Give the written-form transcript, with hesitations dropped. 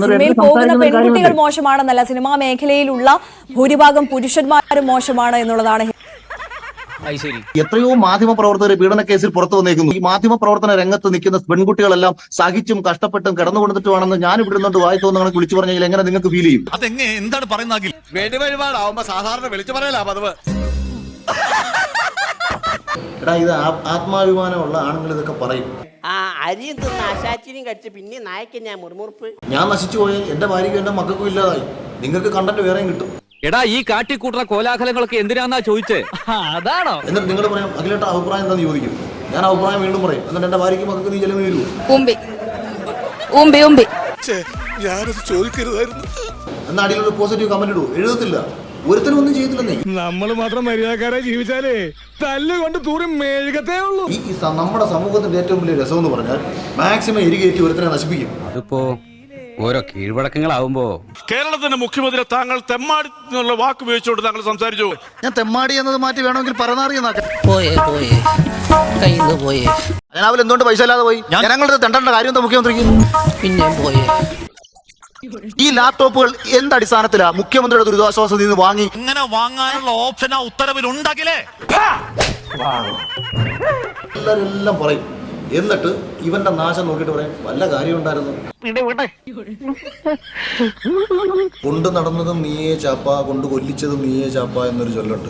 സിനിമയിൽ പോകുന്ന പെൺകുട്ടികൾ മോശമാണെന്നല്ല, സിനിമാ മേഖലയിലുള്ള ഭൂരിഭാഗം പുരുഷന്മാരും മോശമാണ് എന്നുള്ളതാണ്. എത്രയോ മാധ്യമ പ്രവർത്തകർ പീഡന കേസിൽ പുറത്തു വന്നേക്കുന്നു. ഈ മാധ്യമ പ്രവർത്തന രംഗത്ത് നിൽക്കുന്ന പെൺകുട്ടികളെല്ലാം സഹിച്ചും കഷ്ടപ്പെട്ടും കിടന്നു കൊടുത്തിട്ടുവാണെന്ന് ഞാൻ ഇവിടെ നിന്നുകൊണ്ട് വായി തോന്നുന്ന വിളിച്ചു പറഞ്ഞെങ്കിൽ എങ്ങനെ നിങ്ങൾക്ക് ഫീൽ ചെയ്യും? എന്താണ് പറയുന്നത്? സാധാരണ വിളിച്ചു പറയലാ പതിവ്. എടാ, ഇത് ആത്മാഭിമാനമുള്ള ആണുങ്ങൾ ഇതൊക്കെ പറയും. അരിയും തിന്ന് അശാച്ചിനും കടിച്ച് പിന്നെ നായ്ക്ക് ഞാൻ മുറുമുറുപ്പ്. ഞാൻ നശിച്ചു പോയാൽ എന്റെ ഭാര്യയ്ക്കും എന്റെ മക്കൾക്കും ഇല്ലാതായി. നിങ്ങൾക്ക് കണ്ടന്റ് വേറെയും കിട്ടും. എടാ, ഈ കാട്ടിക്കൂട്ടുന്ന കോലാഹലങ്ങളൊക്കെ എന്തിനാന്നാ ചോദിച്ചേ? അതാണോ? എന്നിട്ട് നിങ്ങൾ പറയാം അഖിലേട്ട അഭിപ്രായം എന്താന്ന് ചോദിക്കും. ഞാൻ അഭിപ്രായം വീണ്ടും പറയും. എന്നിട്ട് എന്റെ ഭാര്യയ്ക്ക് മക്കൾക്ക് നീ ചെലവ് തരുമോ? ഞാനത് ചോദിക്കരുതായിരുന്നു. എന്നാ അടിയിലൊരു പോസിറ്റീവ് കമന്റ് ഇടൂ. എഴുതത്തില്ല. ഒരുത്തരും ഒന്നും ചെയ്തില്ലെന്നേ. നമ്മൾ മാത്രം മര്യാദക്കാരെ ജീവിച്ചാലേ തല്ലുകൊണ്ട് തൂറി മെഴുകത്തേ ഉള്ളൂ. ഈ നമ്മുടെ സമൂഹത്തിന്റെ ഏറ്റവും വലിയ രസം എന്ന് പറഞ്ഞാൽ മാക്സിമം എരികേറ്റി ഒരുത്തനെ നശിപ്പിക്കും. അതിപ്പോ ഓരോ കീഴ്വഴക്കങ്ങളാവുമ്പോ കേരളത്തിന്റെ മുഖ്യമന്ത്രി താങ്കൾ തെമ്മാടി എന്നുള്ള വാക്ക് ഉപയോഗിച്ചുകൊണ്ട് താങ്കൾ സംസാരിച്ചു. ഞാൻ തെമ്മാടി എന്നത് മാറ്റി വേണമെങ്കിൽ പരനാറിയെന്നാക്കാം. ഞാൻ എന്തുകൊണ്ട് പൈസ ഇല്ലാതെ പോയി? ജനങ്ങളുടെ തെണ്ടേണ്ട കാര്യം എന്താ മുഖ്യമന്ത്രിക്ക്? പിന്നെ പോയേ ഈ ലാപ്ടോപ്പുകൾ എന്തടിസ്ഥാനത്തിലാ മുഖ്യമന്ത്രിയുടെ ദുരിതാശ്വാസ നിന്ന് വാങ്ങി? ഇങ്ങനെ വാങ്ങാനുള്ള ഓപ്ഷൻ ആ ഉത്തരവിൽ ഉണ്ടാകില്ലേ? എല്ലാരെല്ലാം പറയും. എന്നിട്ട് ഇവന്റെ നാശം നോക്കിയിട്ട് പറയും വല്ല കാര്യം ഉണ്ടായിരുന്നു. കൊണ്ട് നടന്നതും നീയേ ചാപ്പ, കൊണ്ട് കൊല്ലിച്ചതും നീയേ ചാപ്പ എന്നൊരു ചൊല്ലുണ്ട്.